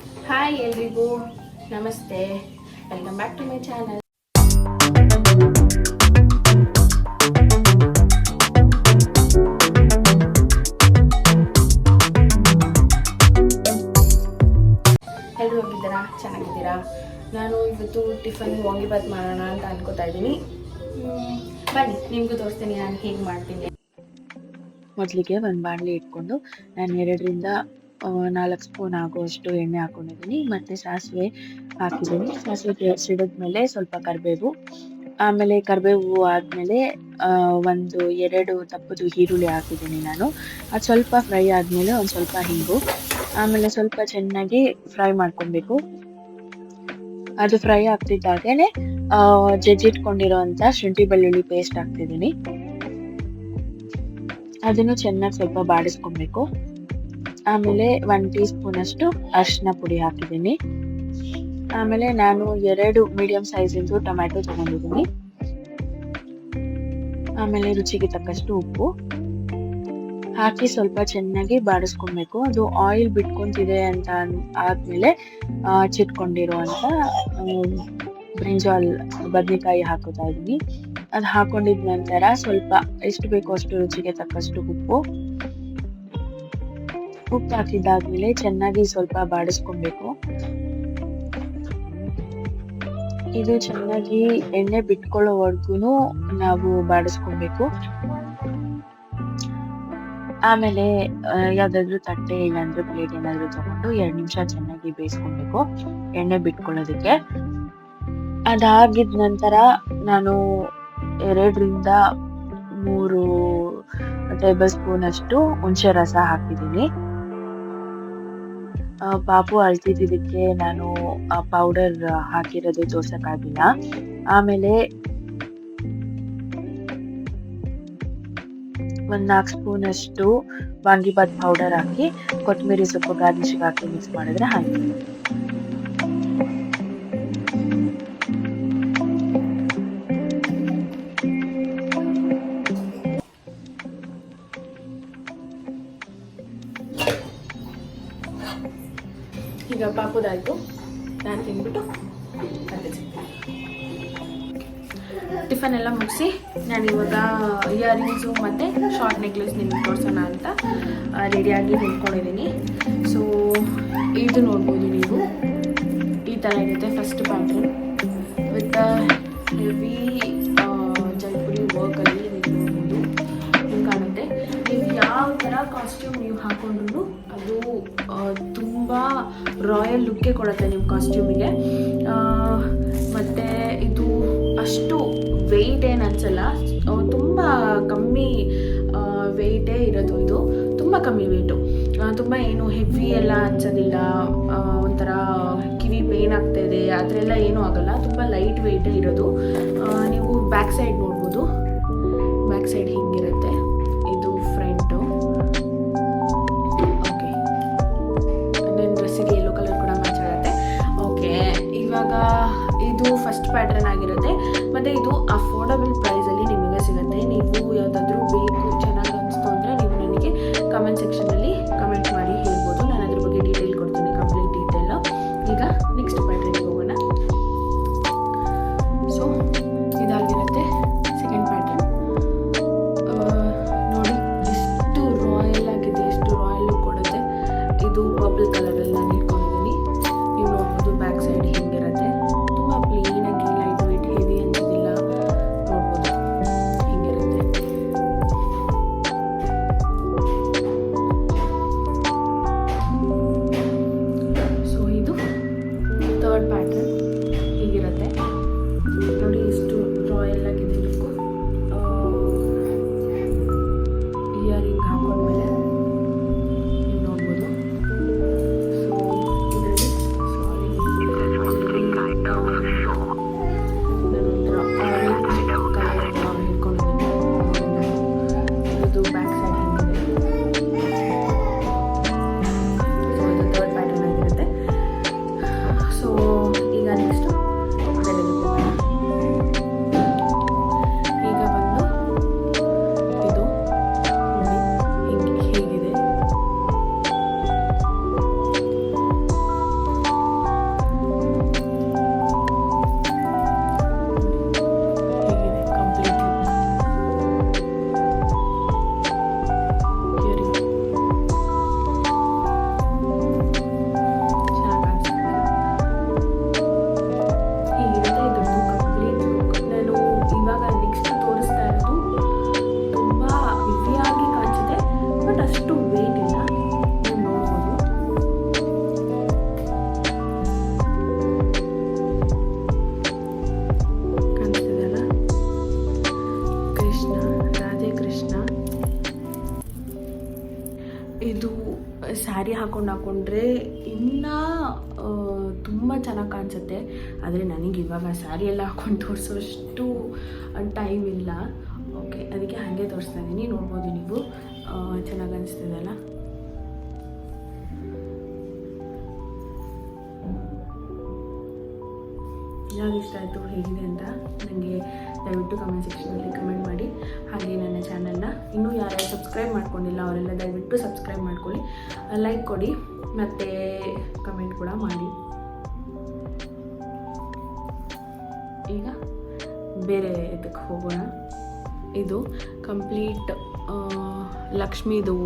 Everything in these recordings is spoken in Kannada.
ಹಾಯ್ ಎಲ್ರಿಗೂ ನಮಸ್ತೆ, welcome back to my channel. ಎಲ್ಲರೂ ಹೋಗಿದ್ದೀರಾ? ಚೆನ್ನಾಗಿದ್ದೀರಾ? ನಾನು ಇವತ್ತು ಟಿಫನ್ ವಾಂಗಿಬಾತ್ ಮಾಡೋಣ ಅಂತ ಅನ್ಕೋತಾ ಇದ್ದೀನಿ. ಬನ್ನಿ ನಿಮಗೂ ತೋರಿಸ್ತೀನಿ ನಾನು ಹೇಗೆ ಮಾಡ್ತೀನಿ. ಮೊದಲಿಗೆ ಒಂದು ಬಾಣಲಿ ಇಟ್ಕೊಂಡು ನಾನು 2ರಿಂದ 4 ಸ್ಪೂನ್ ಆಗುವಷ್ಟು ಎಣ್ಣೆ ಹಾಕೊಂಡಿದ್ದೀನಿ. ಮತ್ತು ಸಾಸಿವೆ ಹಾಕಿದ್ದೀನಿ. ಸಾಸಿವೆ ಸಿಡಿದ್ಮೇಲೆ ಸ್ವಲ್ಪ ಕರಿಬೇವು, ಆಮೇಲೆ ಕರಿಬೇವು ಆದಮೇಲೆ 2 ದಪ್ಪದು ಈರುಳ್ಳಿ ಹಾಕಿದ್ದೀನಿ ನಾನು. ಅದು ಸ್ವಲ್ಪ ಫ್ರೈ ಆದಮೇಲೆ ಒಂದು ಸ್ವಲ್ಪ ಹಿಂಗು, ಆಮೇಲೆ ಸ್ವಲ್ಪ ಚೆನ್ನಾಗಿ ಫ್ರೈ ಮಾಡ್ಕೊಬೇಕು. ಅದು ಫ್ರೈ ಆಗ್ತಿದ್ದಾಗೇನೆ ಜಜ್ಜಿಟ್ಕೊಂಡಿರೋಂಥ ಶುಂಠಿ ಬೆಳ್ಳುಳ್ಳಿ ಪೇಸ್ಟ್ ಹಾಕ್ತಿದ್ದೀನಿ. ಅದನ್ನು ಚೆನ್ನಾಗಿ ಸ್ವಲ್ಪ ಬಾಡಿಸ್ಕೊಬೇಕು. ಆಮೇಲೆ 1 ಟೀ ಸ್ಪೂನ್ ಅಷ್ಟು ಅರಿಶಿನ ಪುಡಿ ಹಾಕಿದ್ದೀನಿ. ಆಮೇಲೆ ನಾನು 2 ಮೀಡಿಯಂ ಸೈಜಿಂದು ಟೊಮ್ಯಾಟೊ ತಗೊಂಡಿದ್ದೀನಿ. ಆಮೇಲೆ ರುಚಿಗೆ ತಕ್ಕಷ್ಟು ಉಪ್ಪು ಹಾಕಿ ಸ್ವಲ್ಪ ಚೆನ್ನಾಗಿ ಬಾಡಿಸ್ಕೊಬೇಕು. ಅದು ಆಯಿಲ್ ಬಿಟ್ಕೊಂತಿದೆ ಅಂತ ಆದ್ಮೇಲೆ ಚಿಟ್ಕೊಂಡಿರುವಂಥ ಬ್ರಿಂಜಾಲ್ ಬದನೆಕಾಯಿ ಹಾಕೋತಾ ಇದ್ದೀನಿ. ಅದು ಹಾಕೊಂಡಿದ ನಂತರ ಸ್ವಲ್ಪ ಎಷ್ಟು ಬೇಕೋ ಅಷ್ಟು ರುಚಿಗೆ ತಕ್ಕಷ್ಟು ಉಪ್ಪು ಹಾಕಿದ್ದಾದ್ಮೇಲೆ ಚೆನ್ನಾಗಿ ಸ್ವಲ್ಪ ಬಾಡಿಸ್ಕೊಬೇಕು. ಇದು ಚೆನ್ನಾಗಿ ಎಣ್ಣೆ ಬಿಟ್ಕೊಳ್ಳೋವರೆಗೂ ನಾವು ಬಾಡಿಸ್ಕೊಬೇಕು. ಆಮೇಲೆ ಯಾವ್ದಾದ್ರು ತಟ್ಟೆ ಇಲ್ಲಾಂದ್ರೆ ಪ್ಲೇಟ್ ಏನಾದ್ರು ತಗೊಂಡು 2 ನಿಮಿಷ ಚೆನ್ನಾಗಿ ಬೇಯಿಸ್ಕೊಬೇಕು ಎಣ್ಣೆ ಬಿಟ್ಕೊಳ್ಳೋದಕ್ಕೆ. ಅದಾಗಿದ ನಂತರ ನಾನು 2ರಿಂದ 3 ಟೇಬಲ್ ಸ್ಪೂನ್ ಅಷ್ಟು ಹುಣಸೆ ರಸ ಹಾಕಿದ್ದೀನಿ. ಪಾಪು ಅಳ್ತಿದ್ದಕ್ಕೆ ನಾನು ಪೌಡರ್ ಹಾಕಿರೋದು ತೋರ್ಸಕ್ಕಾಗಿಲ್ಲ. ಆಮೇಲೆ 4 ಸ್ಪೂನ್ ಅಷ್ಟು ವಾಂಗಿಬಾತ್ ಪೌಡರ್ ಹಾಕಿ ಕೊತ್ತಂಬರಿ ಸೊಪ್ಪು ಗಾರ್ನಿಷ್ಗೆ ಹಾಕಿ ಮಿಕ್ಸ್ ಮಾಡಿದ್ರೆ ಹಾಗೆ. ಈಗ ಪಾಪುದಾಯಿತು, ನಾನು ತಿಂದ್ಬಿಟ್ಟು ಮತ್ತೆ ಟಿಫನ್ ಎಲ್ಲ ಮುಗಿಸಿ ನಾನು ಇವಾಗ ಇಯರಿಂಗ್ಸು ಮತ್ತು ಶಾರ್ಟ್ ನೆಕ್ಲೆಸ್ ನಿಮಗೆ ತೋರಿಸೋಣ ಅಂತ ರೆಡಿಯಾಗಿ ನಿಂತ್ಕೊಂಡಿದ್ದೀನಿ. ಸೊ ಇದು ನೋಡ್ಬೋದು ನೀವು, ಈ ಥರ ಇರುತ್ತೆ ಫಸ್ಟ್ ಪ್ಯಾಟ್ರನ್ ವಿತ್ ಹೆವಿ ಜಲ್ಪುರಿ ವರ್ಕಲ್ಲಿ ನೀವು ನೋಡ್ಬೋದು. ಹಿಂಗೆ ಕಾಣುತ್ತೆ. ನೀವು ಯಾವ ಥರ ಕಾಸ್ಟ್ಯೂಮ್ ನೀವು ಹಾಕೊಂಡ್ರು ಅದು ತುಂಬ ರಾಯಲ್ ಲುಕ್ಕೇ ಕೊಡುತ್ತೆ ನಿಮ್ಮ ಕಾಸ್ಟ್ಯೂಮಿಗೆ. ಮತ್ತು ಇದು ಅಷ್ಟು ವೆಯ್ಟ್ ಏನು ಅನಿಸಲ್ಲ, ತುಂಬ ಕಮ್ಮಿ ವೆಯ್ಟೇ ಇರೋದು. ಇದು ತುಂಬ ಕಮ್ಮಿ ವೆಯ್ಟು, ತುಂಬ ಏನು ಹೆವಿ ಎಲ್ಲ ಅನ್ಸೋದಿಲ್ಲ. ಒಂಥರ ಕಿವಿ ಪೇನ್ ಆಗ್ತಾಯಿದೆ ಆ ಥರ ಎಲ್ಲ ಏನೂ ಆಗೋಲ್ಲ, ತುಂಬ ಲೈಟ್ ವೆಯ್ಟೇ ಇರೋದು. ನೀವು ಬ್ಯಾಕ್ ಸೈಡ್ ನೋಡ್ಬೋದು, ಬ್ಯಾಕ್ ಸೈಡ್ ಹಿಂಗಿರುತ್ತೆ. ಇದು ಫ್ರಂಟು. ಓಕೆ, ನನ್ನ ಡ್ರೆಸ್ಸಿಗೆ ಯೆಲ್ಲೋ ಕಲರ್ ಕೂಡ ಮ್ಯಾಚ್ ಆಗುತ್ತೆ. ಓಕೆ, ಇವಾಗ ಇದು ಫಸ್ಟ್ ಪ್ಯಾಟ್ರನ್ ಆಗಿರುತ್ತೆ ಮತ್ತು ಇದು ಅಫೋರ್ಡಬಲ್ ಪ್ರೈಸಲ್ಲಿ ನಿಮಗೆ ಸಿಗುತ್ತೆ. ನೀವು ಯಾವುದಾದ್ರೂ ಬೇಕು ಚೆನ್ನಾಗಿ ಅನಿಸ್ತು ಅಂದರೆ ನೀವು ನನಗೆ ಕಮೆಂಟ್ ಸೆಕ್ಷನಲ್ಲಿ ಕಮೆಂಟ್ ಮಾಡಿ ಹೇಳ್ಬೋದು. ನಾನು ಅದ್ರ ಬಗ್ಗೆ ಡೀಟೇಲ್ ಕೊಡ್ತೀನಿ, ಕಂಪ್ಲೀಟ್ ಡೀಟೇಲು. ಈಗ ನೆಕ್ಸ್ಟ್ ಪ್ಯಾಟ್ರನ್ಗೆ ಹೋಗೋಣ. ಸೊ ಇದಾಗಿರುತ್ತೆ ಸೆಕೆಂಡ್ ಪ್ಯಾಟ್ರನ್. ನೋಡಿ ಎಷ್ಟು ರಾಯಲ್ ಆಗಿದೆ, ಎಷ್ಟು ರಾಯಲ್ ಕೊಡುತ್ತೆ. ಇದು ಪರ್ಪಲ್ ಕಲರಲ್ಲಿ ನಾನು ಇಟ್ಕೊಂಡಿದ್ದೀನಿ. ನೀವು ನೋಡ್ಬೋದು ಬ್ಯಾಕ್ ಸೈಡ್ ಹಿಂಗಿರುತ್ತೆ, ತುಂಬ ಪ್ಲೇನಾಗಿ ಲೈಟ್ ವೆಯ್ಟ್ ಹೆವಿ ಅನ್ಸೋದಿಲ್ಲ. ನೋಡ್ಬೋದು ಹಿಂಗಿರುತ್ತೆ. ಹಾಕೊಂಡ್ರೆ ಇನ್ನೂ ತುಂಬ ಚೆನ್ನಾಗಿ ಕಾಣಿಸುತ್ತೆ. ಆದರೆ ನನಗೆ ಇವಾಗ ಸ್ಯಾರಿ ಎಲ್ಲ ಹಾಕೊಂಡು ತೋರಿಸೋಷ್ಟು ಟೈಮ್ ಇಲ್ಲ. ಓಕೆ, ಅದಕ್ಕೆ ಹಾಗೆ ತೋರಿಸ್ತಾ ಇದ್ದೀನಿ. ನೋಡ್ಬೋದು ನೀವು, ಚೆನ್ನಾಗಿ ಅನಿಸ್ತಿದೆಲ್ಲ. ಯಾವ್ದು ಇಷ್ಟ ಆಯಿತು, ಹೇಗಿದೆ ಅಂತ ನನಗೆ ದಯವಿಟ್ಟು ಕಮೆಂಟ್ ಸೆಕ್ಷನಲ್ಲಿ ಕಮೆಂಟ್ ಮಾಡಿ. ಹಾಗೆ ನನ್ನ ಚಾನಲ್ನ ಇನ್ನೂ ಯಾರ್ಯಾರು ಸಬ್ಸ್ಕ್ರೈಬ್ ಮಾಡ್ಕೊಂಡಿಲ್ಲ ಅವರೆಲ್ಲ ದಯವಿಟ್ಟು ಸಬ್ಸ್ಕ್ರೈಬ್ ಮಾಡ್ಕೊಳ್ಳಿ, ಲೈಕ್ ಕೊಡಿ ಮತ್ತು ಕಮೆಂಟ್ ಕೂಡ ಮಾಡಿ. ಈಗ ಬೇರೆ ಇದಕ್ಕೆ ಹೋಗೋಣ. ಇದು ಕಂಪ್ಲೀಟ್ ಲಕ್ಷ್ಮೀದು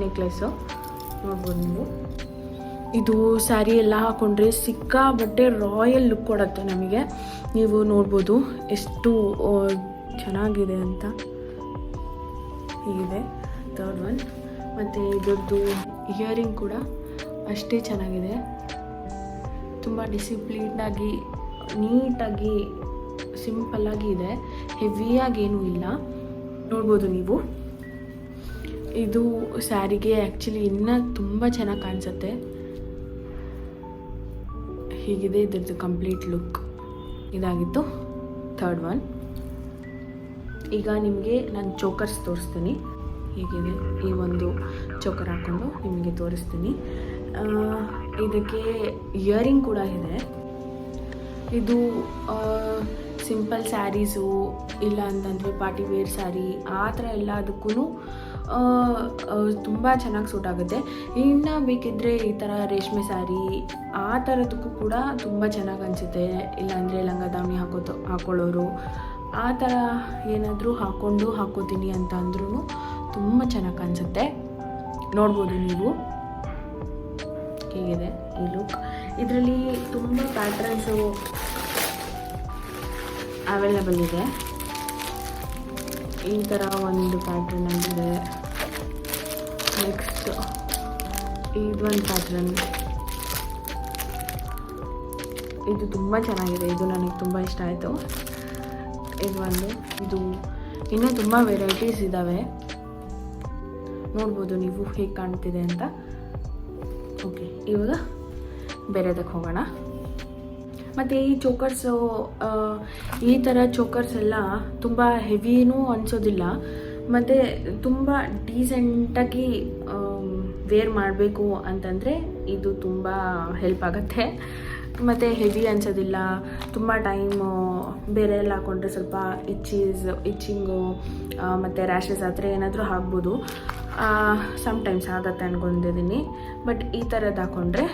ನೆಕ್ಲೆಸ್ಸು ನೋಡ್ಬೋದು ನೀವು. ಇದು ಸ್ಯಾರಿ ಎಲ್ಲ ಹಾಕೊಂಡ್ರೆ ಸಿಕ್ಕಾಬಟ್ಟೆ ರಾಯಲ್ ಲುಕ್ ಕೊಡುತ್ತೆ ನಮಗೆ. ನೀವು ನೋಡ್ಬೋದು ಎಷ್ಟು ಚೆನ್ನಾಗಿದೆ ಅಂತ. ಹೀಗಿದೆ ಥರ್ಡ್ ಒನ್. ಮತ್ತು ಇದರದ್ದು ಇಯರಿಂಗ್ ಕೂಡ ಅಷ್ಟೇ ಚೆನ್ನಾಗಿದೆ. ತುಂಬ ಡಿಸಿಪ್ಲಿನ್ಡಾಗಿ ನೀಟಾಗಿ ಸಿಂಪಲ್ಲಾಗಿ ಇದೆ, ಹೆವಿಯಾಗೇನೂ ಇಲ್ಲ. ನೋಡ್ಬೋದು ನೀವು. ಇದು ಸ್ಯಾರಿಗೆ ಆ್ಯಕ್ಚುಲಿ ಇನ್ನೂ ತುಂಬ ಚೆನ್ನಾಗಿ ಕಾಣಿಸುತ್ತೆ. ಹೀಗಿದೆ ಇದ್ರದ್ದು ಕಂಪ್ಲೀಟ್ ಲುಕ್. ಇದಾಗಿತ್ತು ಥರ್ಡ್ ಒನ್. ಈಗ ನಿಮಗೆ ನಾನು ಚೋಕರ್ಸ್ ತೋರಿಸ್ತೀನಿ. ಹೀಗಿದೆ ಈ ಒಂದು ಚೋಕರ್ ಹಾಕ್ಕೊಂಡು ನಿಮಗೆ ತೋರಿಸ್ತೀನಿ. ಇದಕ್ಕೆ ಇಯರಿಂಗ್ ಕೂಡ ಇದೆ. ಇದು ಸಿಂಪಲ್ ಸ್ಯಾರೀಸು ಇಲ್ಲ ಅಂತಂದರೆ ಪಾರ್ಟಿ ವೇರ್ ಸ್ಯಾರಿ ಆ ಥರ ಎಲ್ಲದಕ್ಕೂ ತುಂಬ ಚೆನ್ನಾಗಿ ಸೂಟ್ ಆಗುತ್ತೆ. ಇನ್ನು ಬೇಕಿದ್ದರೆ ಈ ಥರ ರೇಷ್ಮೆ ಸ್ಯಾರಿ ಆ ಥರದಕ್ಕೂ ಕೂಡ ತುಂಬ ಚೆನ್ನಾಗಿ ಅನಿಸುತ್ತೆ. ಇಲ್ಲಾಂದರೆ ಲಂಗ ದಾವಣಿ ಹಾಕೊಳ್ಳೋರು ಆ ಥರ ಏನಾದರೂ ಹಾಕೋತೀನಿ ಅಂತ ಅಂದ್ರೂ ತುಂಬ ಚೆನ್ನಾಗಿ ಕಾಣಿಸುತ್ತೆ. ನೋಡ್ಬೋದು ನೀವು, ಹೇಗಿದೆ ಈ ಲುಕ್. ಇದರಲ್ಲಿ ತುಂಬ ಪ್ಯಾಟ್ರನ್ಸು ಅವೈಲೇಬಲ್ ಇದೆ. ಈ ಥರ ಒಂದು ಪ್ಯಾಟ್ರನ್ ಆಗಿದೆ. ನೆಕ್ಸ್ಟ್ ಇದೊಂದು ಪ್ಯಾಟ್ರನ್, ಇದು ತುಂಬ ಚೆನ್ನಾಗಿದೆ. ಇದು ನನಗೆ ತುಂಬ ಇಷ್ಟ ಆಯಿತು. ಇದು ಇನ್ನೂ ತುಂಬ ವೆರೈಟೀಸ್ ಇದ್ದಾವೆ. ನೋಡ್ಬೋದು ನೀವು ಹೇಗೆ ಕಾಣ್ತಿದೆ ಅಂತ. ಓಕೆ, ಇವಾಗ ಬೇರೆದಕ್ಕೆ ಹೋಗೋಣ. ಮತ್ತು ಈ ಚೋಕರ್ಸು, ಈ ಥರ ಚೋಕರ್ಸ್ ಎಲ್ಲ ತುಂಬ ಹೆವಿನೂ ಅನಿಸೋದಿಲ್ಲ ಮತ್ತು ತುಂಬ ಡೀಸೆಂಟಾಗಿ ವೇರ್ ಮಾಡಬೇಕು ಅಂತಂದರೆ ಇದು ತುಂಬ ಹೆಲ್ಪ್ ಆಗುತ್ತೆ. ಮತ್ತು ಹೆವಿ ಅನಿಸೋದಿಲ್ಲ. ತುಂಬ ಟೈಮು ಬೇರೆ ಎಲ್ಲ ಹಾಕ್ಕೊಂಡ್ರೆ ಸ್ವಲ್ಪ ಇಚ್ಚಿಂಗು ಮತ್ತು ರ್ಯಾಷಸ್ ಆ ಥರ ಏನಾದರೂ ಆಗ್ಬೋದು. ಸಮ್ಟೈಮ್ಸ್ ಆಗುತ್ತೆ ಅನ್ಕೊಂಡಿದ್ದೀನಿ. ಬಟ್ ಈ ಥರದ್ದು ಹಾಕ್ಕೊಂಡ್ರೆ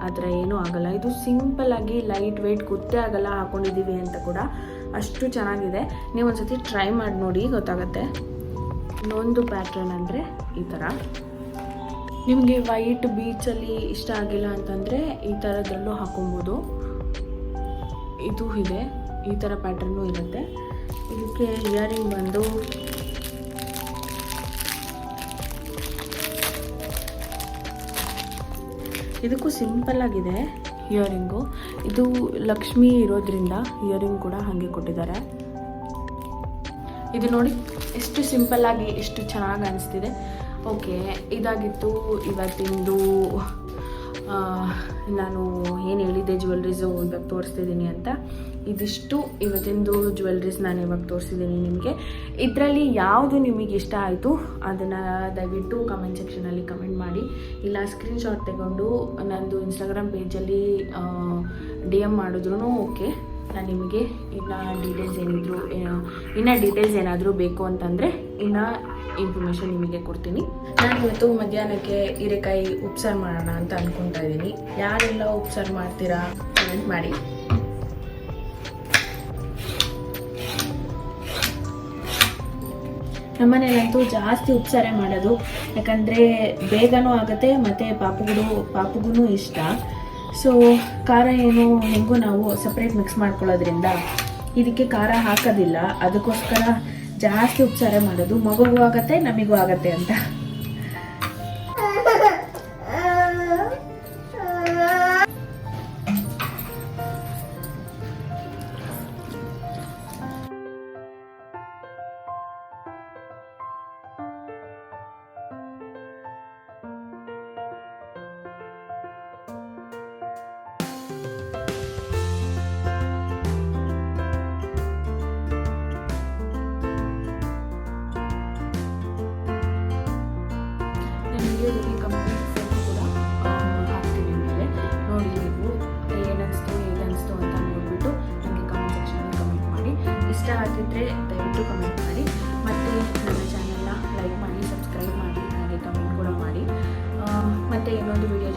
ಆ ಥರ ಏನೂ ಆಗೋಲ್ಲ. ಇದು ಸಿಂಪಲ್ಲಾಗಿ ಲೈಟ್ ವೆಯ್ಟ್ ಗೊತ್ತೇ ಆಗೋಲ್ಲ ಹಾಕ್ಕೊಂಡಿದ್ದೀವಿ ಅಂತ ಕೂಡ. ಅಷ್ಟು ಚೆನ್ನಾಗಿದೆ. ನೀವು ಒಂದು ಸತಿ ಟ್ರೈ ಮಾಡಿ ನೋಡಿ, ಗೊತ್ತಾಗುತ್ತೆ. ಇನ್ನೊಂದು ಪ್ಯಾಟ್ರನ್ ಅಂದರೆ ಈ ಥರ. ನಿಮಗೆ ವೈಟ್ ಬೀಚಲ್ಲಿ ಇಷ್ಟ ಆಗಿಲ್ಲ ಅಂತಂದರೆ ಈ ಥರದಲ್ಲೂ ಹಾಕೊಬೋದು. ಇದು ಇದೆ, ಈ ಥರ ಪ್ಯಾಟ್ರನ್ನು ಇರುತ್ತೆ. ಇದಕ್ಕೆ ಇಯರಿಂಗ್ ಬಂದು ಇದಕ್ಕೂ ಸಿಂಪಲ್ಲಾಗಿದೆ ಇಯರಿಂಗು. ಇದು ಲಕ್ಷ್ಮಿ ಇರೋದ್ರಿಂದ ಇಯರಿಂಗ್ ಕೂಡ ಹಾಗೆ ಕೊಟ್ಟಿದ್ದಾರೆ. ಇದು ನೋಡಿ ಎಷ್ಟು ಸಿಂಪಲ್ಲಾಗಿ ಎಷ್ಟು ಚೆನ್ನಾಗಿ ಅನಿಸ್ತಿದೆ. ಓಕೆ, ಇದಾಗಿತ್ತು ಇವತ್ತಿಂದು ನಾನು ಏನು ಹೇಳಿದ್ದೆ ಜ್ಯುವೆಲ್ರೀಸು ಇವಾಗ ತೋರಿಸ್ತಿದ್ದೀನಿ ಅಂತ. ಇದಿಷ್ಟು ಇವತ್ತಿಂದು ಜ್ಯುವೆಲ್ರೀಸ್ ನಾನು ಇವಾಗ ತೋರಿಸಿದ್ದೀನಿ ನಿಮಗೆ. ಇದರಲ್ಲಿ ಯಾವುದು ನಿಮಗೆ ಇಷ್ಟ ಆಯಿತು ಅದನ್ನು ದಯವಿಟ್ಟು ಕಮೆಂಟ್ ಸೆಕ್ಷನಲ್ಲಿ ಕಮೆಂಟ್ ಮಾಡಿ, ಇಲ್ಲ ಸ್ಕ್ರೀನ್ಶಾಟ್ ತಗೊಂಡು ನಂದು ಇನ್ಸ್ಟಾಗ್ರಾಮ್ ಪೇಜಲ್ಲಿ DM ಮಾಡಿದ್ರೂ ಓಕೆ. ನಾನು ನಿಮಗೆ ಇನ್ನೂ ಡೀಟೇಲ್ಸ್ ಏನಾದರೂ ಬೇಕು ಅಂತಂದರೆ ಇನ್ನೂ ಇನ್ಫಾರ್ಮೇಷನ್ ನಿಮಗೆ ಕೊಡ್ತೀನಿ. ನಾನು ಇವತ್ತು ಮಧ್ಯಾಹ್ನಕ್ಕೆ ಹೀರೆಕಾಯಿ ಉಪ್ಸಾರು ಮಾಡೋಣ ಅಂತ ಅಂದ್ಕೊತಾ ಇದ್ದೀನಿ. ಯಾರೆಲ್ಲ ಉಪ್ಸಾರು ಮಾಡ್ತೀರಾ ಕಮೆಂಟ್ ಮಾಡಿ. ನಮ್ಮನೇಲಂತೂ ಜಾಸ್ತಿ ಉಪ್ಸಾರೇ ಮಾಡೋದು, ಯಾಕಂದರೆ ಬೇಗನೂ ಆಗುತ್ತೆ ಮತ್ತು ಪಾಪುಗೂ ಇಷ್ಟ. ಸೊ ಖಾರ ಹೆಂಗೂ ನಾವು ಸಪ್ರೇಟ್ ಮಿಕ್ಸ್ ಮಾಡ್ಕೊಳ್ಳೋದ್ರಿಂದ ಇದಕ್ಕೆ ಖಾರ ಹಾಕೋದಿಲ್ಲ. ಅದಕ್ಕೋಸ್ಕರ ಜಾಸ್ತಿ ಉಪ್ಸಾರೇ ಮಾಡೋದು. ಮಗುಗೂ ಆಗುತ್ತೆ, ನಮಗೂ ಆಗುತ್ತೆ ಅಂತ. ಇಷ್ಟ ಆಗಿದ್ದರೆ ದಯವಿಟ್ಟು ಕಮೆಂಟ್ ಮಾಡಿ, ಮತ್ತು ನನ್ನ ಚಾನಲ್ನ ಲೈಕ್ ಮಾಡಿ, ಸಬ್ಸ್ಕ್ರೈಬ್ ಮಾಡಿ, ಹಾಗೆ ಕಮೆಂಟ್ ಕೂಡ ಮಾಡಿ. ಮತ್ತು ಇನ್ನೊಂದು ವಿಡಿಯೋ